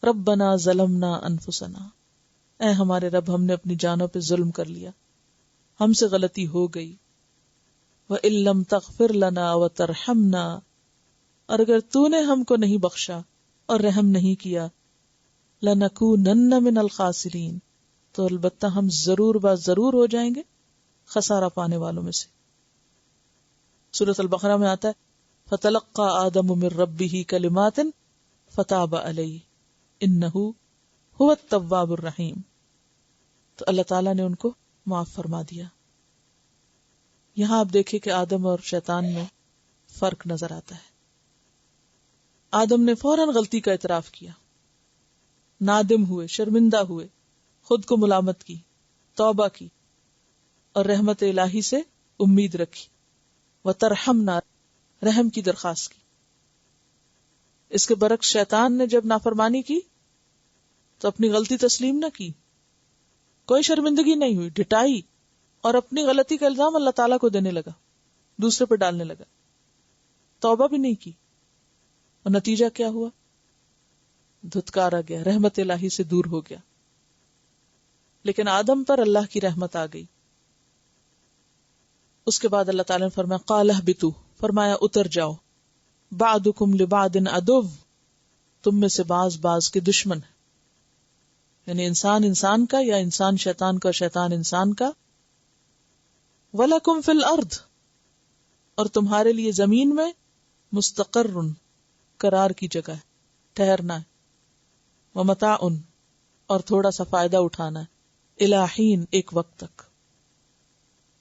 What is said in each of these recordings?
ربنا ظلمنا انفسنا، اے ہمارے رب ہم نے اپنی جانوں پہ ظلم کر لیا، ہم سے غلطی ہو گئی، وَإِن لَّمْ تَغْفِرْ لَنَا وَتَرْحَمْنَا، اور اگر تو نے ہم کو نہیں بخشا اور رحم نہیں کیا، لَنَكُونَنَّ مِنَ الْخَاسِرِينَ، تو البتہ ہم ضرور ضرور ہو جائیں گے خسارہ پانے والوں میں سے۔ سورۃ البقرہ میں آتا ہے فَتَلَقَّى آدَمُ مِن رَّبِّهِ كَلِمَاتٍ فَتَابَ عَلَيْهِ إِنَّهُ هُوَ التَّوَّابُ الرَّحِيمُ، تو اللہ تعالیٰ نے ان کو معاف فرما دیا۔ یہاں آپ دیکھیں کہ آدم اور شیطان میں فرق نظر آتا ہے۔ آدم نے فوراً غلطی کا اعتراف کیا، نادم ہوئے، شرمندہ ہوئے، خود کو ملامت کی، توبہ کی اور رحمت الہی سے امید رکھی، وَتَرْحَمْنَا، رحم کی درخواست کی۔ اس کے برعکس شیطان نے جب نافرمانی کی تو اپنی غلطی تسلیم نہ کی، کوئی شرمندگی نہیں ہوئی، ڈٹائی اور اپنی غلطی کا الزام اللہ تعالیٰ کو دینے لگا، دوسرے پر ڈالنے لگا، توبہ بھی نہیں کی، اور نتیجہ کیا ہوا؟ دھتکارا گیا، رحمت الہی سے دور ہو گیا۔ لیکن آدم پر اللہ کی رحمت آ گئی۔ اس کے بعد اللہ تعالیٰ نے فرمایا قَالَ اهْبِطُوا، فرمایا اتر جاؤ، بَعْضُكُمْ لِبَعْضٍ عَدُوٌّ، تم میں سے بعض کے دشمن ہیں، یعنی انسان انسان کا یا انسان شیطان کا، شیطان انسان کا۔ وَلَكُمْ فِي الْأَرْضِ، اور تمہارے لیے زمین میں مستقر، قرار کی جگہ ہے، ٹھہرنا ہے، وَمَتَاعٌ، اور تھوڑا سا فائدہ اٹھانا ہے، إِلَىٰ حِين، ایک وقت تک،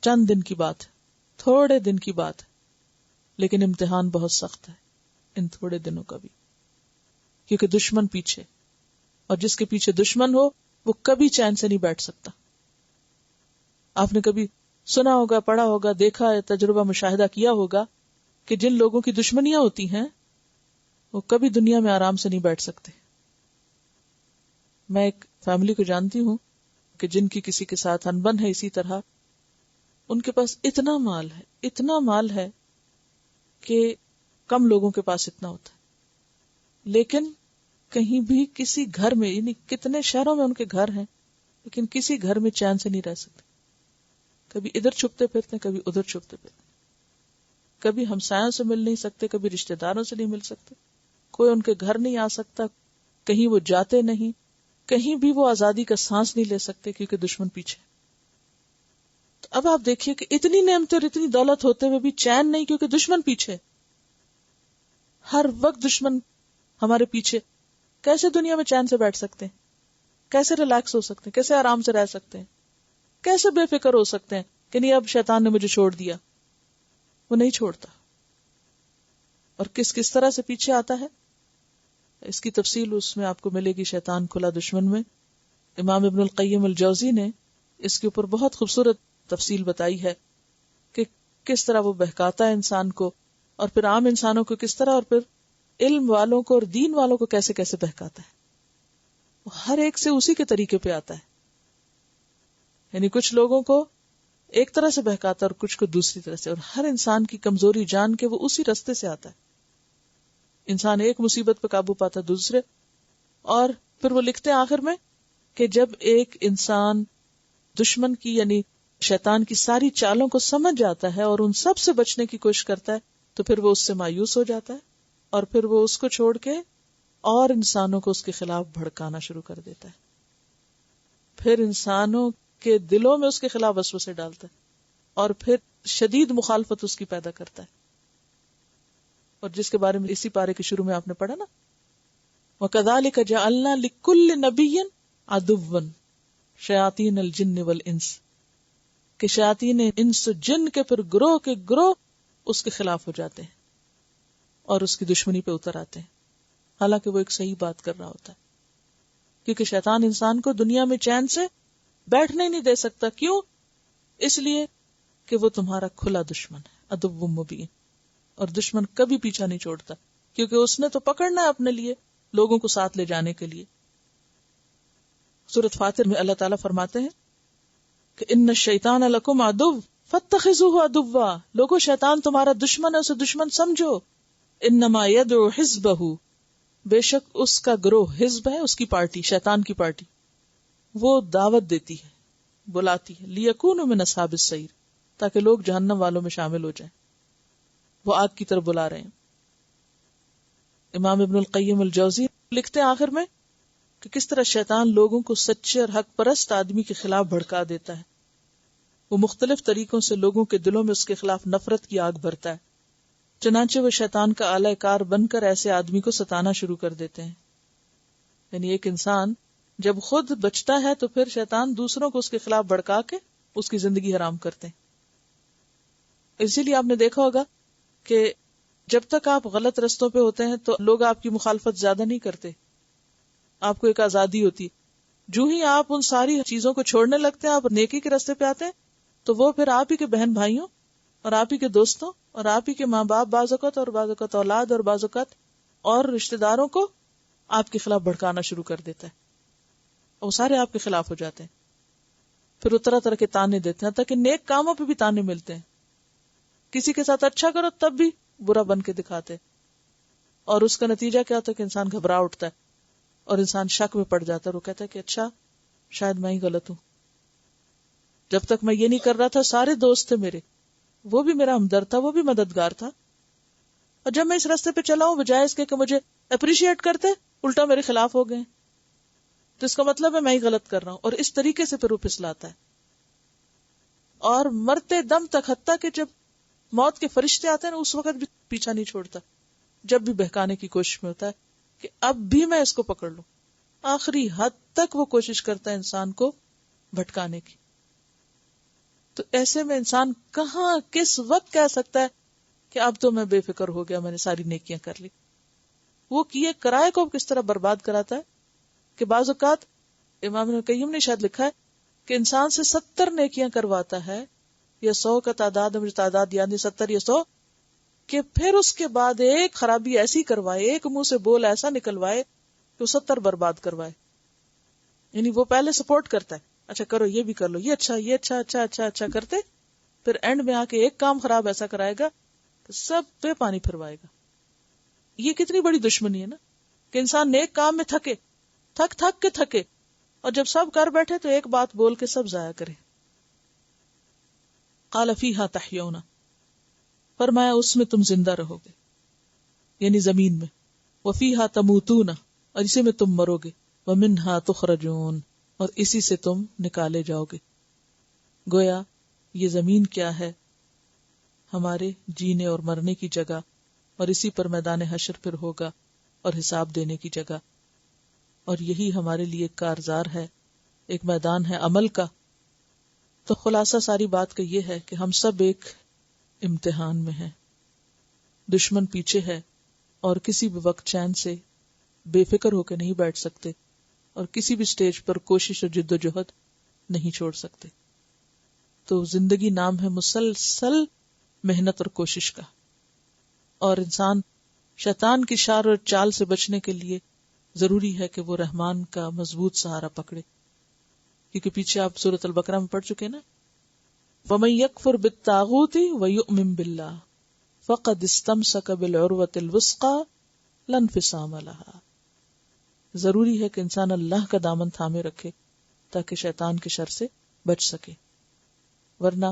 چند دن کی بات ہے، تھوڑے دن کی بات ہے، لیکن امتحان بہت سخت ہے ان تھوڑے دنوں کا بھی، کیونکہ دشمن پیچھے، اور جس کے پیچھے دشمن ہو وہ کبھی چین سے نہیں بیٹھ سکتا۔ آپ نے کبھی سنا ہوگا، پڑھا ہوگا، دیکھا ہے، تجربہ مشاہدہ کیا ہوگا کہ جن لوگوں کی دشمنیاں ہوتی ہیں وہ کبھی دنیا میں آرام سے نہیں بیٹھ سکتے۔ میں ایک فیملی کو جانتی ہوں کہ جن کی کسی کے ساتھ انبن ہے اسی طرح، ان کے پاس اتنا مال ہے کہ کم لوگوں کے پاس اتنا ہوتا ہے، لیکن کہیں بھی کسی گھر میں، یعنی کتنے شہروں میں ان کے گھر ہیں، لیکن کسی گھر میں چین سے نہیں رہ سکتے، کبھی ادھر چھپتے پھرتے، کبھی ادھر چھپتے پھرتے، کبھی ہمسایوں سے مل نہیں سکتے، کبھی رشتہ داروں سے نہیں مل سکتے، کوئی ان کے گھر نہیں آ سکتا، کہیں وہ جاتے نہیں، کہیں بھی وہ آزادی کا سانس نہیں لے سکتے کیونکہ دشمن پیچھے۔ تو اب آپ دیکھیے کہ اتنی نعمتیں اور اتنی دولت ہوتے ہوئے بھی چین نہیں، کیونکہ دشمن پیچھے، ہر وقت دشمن ہمارے پیچھے۔ کیسے دنیا میں چین سے بیٹھ سکتے ہیں؟ کیسے ریلیکس ہو سکتے ہیں؟ کیسے آرام سے رہ سکتے ہیں؟ کیسے بے فکر ہو سکتے ہیں کہ نہیں اب شیطان نے مجھے چھوڑ دیا؟ وہ نہیں چھوڑتا، اور کس طرح سے پیچھے آتا ہے اس کی تفصیل اس میں آپ کو ملے گی، شیطان کھلا دشمن میں۔ امام ابن القیم الجوزی نے اس کے اوپر بہت خوبصورت تفصیل بتائی ہے کہ کس طرح وہ بہکاتا ہے انسان کو، اور پھر عام انسانوں کو کس طرح، اور پھر علم والوں کو اور دین والوں کو کیسے کیسے بہکاتا ہے۔ وہ ہر ایک سے اسی کے طریقے پہ آتا ہے، یعنی کچھ لوگوں کو ایک طرح سے بہکاتا ہے اور کچھ کو دوسری طرح سے، اور ہر انسان کی کمزوری جان کے وہ اسی رستے سے آتا ہے۔ انسان ایک مصیبت پہ قابو پاتا دوسرے، اور پھر وہ لکھتے ہیں آخر میں کہ جب ایک انسان دشمن کی یعنی شیطان کی ساری چالوں کو سمجھ جاتا ہے اور ان سب سے بچنے کی کوشش کرتا ہے تو پھر وہ اس سے مایوس ہو جاتا ہے، اور پھر وہ اس کو چھوڑ کے اور انسانوں کو اس کے خلاف بھڑکانا شروع کر دیتا ہے، پھر انسانوں کے دلوں میں اس کے خلاف وسوسے ڈالتا ہے، اور پھر شدید مخالفت اس کی پیدا کرتا ہے، اور جس کے بارے میں اسی پارے کے شروع میں آپ نے پڑھا نا، وَكَذَلِكَ جَعَلْنَا لِكُلِّ نَبِيٍّ عَدُوًّا شَيَاطِينَ الْجِنِّ وَالْإِنسِ، کہ شیاطین انس جن کے پھر گروہ کے گروہ اس کے خلاف ہو جاتے ہیں اور اس کی دشمنی پہ اتر آتے ہیں، حالانکہ وہ ایک صحیح بات کر رہا ہوتا ہے، کیونکہ شیطان انسان کو دنیا میں چین سے بیٹھنے نہیں دے سکتا۔ کیوں؟ اس لیے کہ وہ تمہارا کھلا دشمن ہے، عدو مبین، اور دشمن کبھی پیچھا نہیں چھوڑتا، کیونکہ اس نے تو پکڑنا ہے اپنے لیے، لوگوں کو ساتھ لے جانے کے لیے۔ سورۃ فاطر میں اللہ تعالیٰ فرماتے ہیں کہ ان الشیطان لکم عدو فاتخذوہ عدوا، لوگو شیطان تمہارا دشمن ہے، اسے دشمن سمجھو، انما یدعو حزبہ، بے شک اس کا گروہ، حزب ہے اس کی پارٹی، شیطان کی پارٹی، وہ دعوت دیتی ہے، بلاتی ہے، لیکونوا من اصحاب السعیر، تاکہ لوگ جہنم والوں میں شامل ہو جائیں، وہ آگ کی طرف بلا رہے ہیں۔ امام ابن القیم الجوزی لکھتے ہیں آخر میں کہ کس طرح شیطان لوگوں کو سچے اور حق پرست آدمی کے خلاف بھڑکا دیتا ہے، وہ مختلف طریقوں سے لوگوں کے دلوں میں اس کے خلاف نفرت کی آگ بھرتا ہے، چنانچہ وہ شیطان کا آلہ کار بن کر ایسے آدمی کو ستانا شروع کر دیتے ہیں۔ یعنی ایک انسان جب خود بچتا ہے تو پھر شیطان دوسروں کو اس کے خلاف بھڑکا کے اس کی زندگی حرام کرتے ہیں۔ اسی لیے آپ نے دیکھا ہوگا کہ جب تک آپ غلط رستوں پہ ہوتے ہیں تو لوگ آپ کی مخالفت زیادہ نہیں کرتے، آپ کو ایک آزادی ہوتی، جو ہی آپ ان ساری چیزوں کو چھوڑنے لگتے ہیں، آپ نیکی کے راستے پہ آتے ہیں، تو وہ پھر آپ ہی کے بہن بھائیوں اور آپ ہی کے دوستوں اور آپ ہی کے ماں باپ، بعض اوقات اور بعض اوقات اولاد اور بعض اوقات اور رشتہ داروں کو آپ کے خلاف بھڑکانا شروع کر دیتا ہے، وہ سارے آپ کے خلاف ہو جاتے ہیں، پھر وہ طرح طرح کے تانے دیتے ہیں، تاکہ نیک کاموں پہ بھی تانے ملتے ہیں، کسی کے ساتھ اچھا کرو تب بھی برا بن کے دکھاتے، اور اس کا نتیجہ کیا ہوتا ہے کہ انسان گھبرا اٹھتا ہے اور انسان شک میں پڑ جاتا ہے، اور وہ کہتا ہے کہ اچھا شاید میں ہی غلط ہوں، جب تک میں یہ نہیں کر رہا تھا سارے دوست تھے میرے، وہ بھی میرا ہمدرد تھا، وہ بھی مددگار تھا، اور جب میں اس راستے پہ چلا ہوں بجائے اس کے کہ مجھے اپریشیٹ کرتے الٹا میرے خلاف ہو گئے، تو اس کا مطلب ہے میں ہی غلط کر رہا ہوں، اور اس طریقے سے پھر وہ پھسلاتا ہے، اور مرتے دم تک، حتیٰ کہ جب موت کے فرشتے آتے ہیں نا اس وقت بھی پیچھا نہیں چھوڑتا، جب بھی بہکانے کی کوشش میں ہوتا ہے کہ اب بھی میں اس کو پکڑ لوں، آخری حد تک وہ کوشش کرتا ہے انسان کو بھٹکانے کی۔ تو ایسے میں انسان کہاں کس وقت کہہ سکتا ہے کہ اب تو میں بے فکر ہو گیا، میں نے ساری نیکیاں کر لی؟ وہ کیے کرائے کو کس طرح برباد کراتا ہے کہ بعض اوقات امام ابن القیم نے شاید لکھا ہے کہ انسان سے 70 نیکیاں کرواتا ہے، یا 100 کا تعداد، مجھے تعداد یاد نہیں، 70 یا 100، کہ پھر اس کے بعد ایک خرابی ایسی کروائے، ایک منہ سے بول ایسا نکلوائے کہ وہ 70 برباد کروائے۔ یعنی وہ پہلے سپورٹ کرتا ہے، اچھا کرو، یہ بھی کر لو، یہ اچھا، یہ اچھا اچھا اچھا اچھا کرتے، پھر اینڈ میں آ کے ایک کام خراب ایسا کرائے گا کہ سب پہ پانی پھروائے گا۔ یہ کتنی بڑی دشمنی ہے نا، کہ انسان نیک کام میں تھک کے تھکے، اور جب سب کر بیٹھے تو ایک بات بول کے سب ضائع کرے۔ قال فیہا تحیون، فرمایا اس میں تم زندہ رہو گے، یعنی زمین میں، وفیہا تموتون، اور اسی میں تم مرو گے، ومنہا تخرجون، اور اسی سے تم نکالے جاؤ گے۔ گویا یہ زمین کیا ہے؟ ہمارے جینے اور مرنے کی جگہ، اور اسی پر میدان حشر پھر ہوگا اور حساب دینے کی جگہ، اور یہی ہمارے لیے ایک کارزار ہے، ایک میدان ہے عمل کا۔ تو خلاصہ ساری بات کا یہ ہے کہ ہم سب ایک امتحان میں ہیں، دشمن پیچھے ہے، اور کسی بھی وقت چین سے بے فکر ہو کے نہیں بیٹھ سکتے، اور کسی بھی سٹیج پر کوشش اور جد و جہد نہیں چھوڑ سکتے۔ تو زندگی نام ہے مسلسل محنت اور کوشش کا، اور انسان شیطان کی شر اور چال سے بچنے کے لیے ضروری ہے کہ وہ رحمان کا مضبوط سہارا پکڑے، کیونکہ پیچھے آپ سورۃ البقرہ میں پڑھ چکے نا، وَمَن يَكْفُرْ بِالطَّاغُوتِ وَيُؤْمِن بِاللَّهِ فَقَدِ اسْتَمْسَكَ بِالْعُرْوَةِ الْوُثْقَىٰ لَا انفصام لَهَا۔ ضروری ہے کہ انسان اللہ کا دامن تھامے رکھے تاکہ شیطان کے شر سے بچ سکے، ورنہ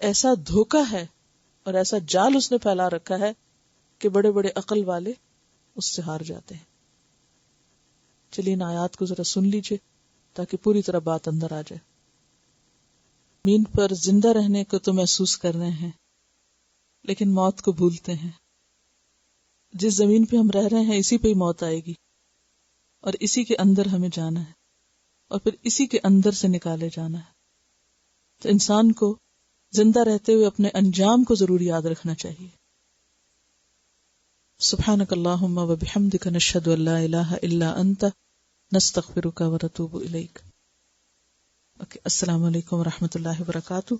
ایسا دھوکہ ہے اور ایسا جال اس نے پھیلا رکھا ہے کہ بڑے بڑے عقل والے اس سے ہار جاتے ہیں۔ چلیے ان آیات کو ذرا سن لیجئے تاکہ پوری طرح بات اندر آ جائے۔ زمین پر زندہ رہنے کو تو محسوس کر رہے ہیں، لیکن موت کو بھولتے ہیں۔ جس زمین پہ ہم رہ رہے ہیں اسی پہ ہی موت آئے گی، اور اسی کے اندر ہمیں جانا ہے، اور پھر اسی کے اندر سے نکالے جانا ہے۔ تو انسان کو زندہ رہتے ہوئے اپنے انجام کو ضرور یاد رکھنا چاہیے۔ سبحانک اللہم و بحمدک، نشہد ان لا الہ الا انت، نستغفرک و نتوب الیک۔ السلام علیکم و رحمۃ اللہ وبرکاتہ۔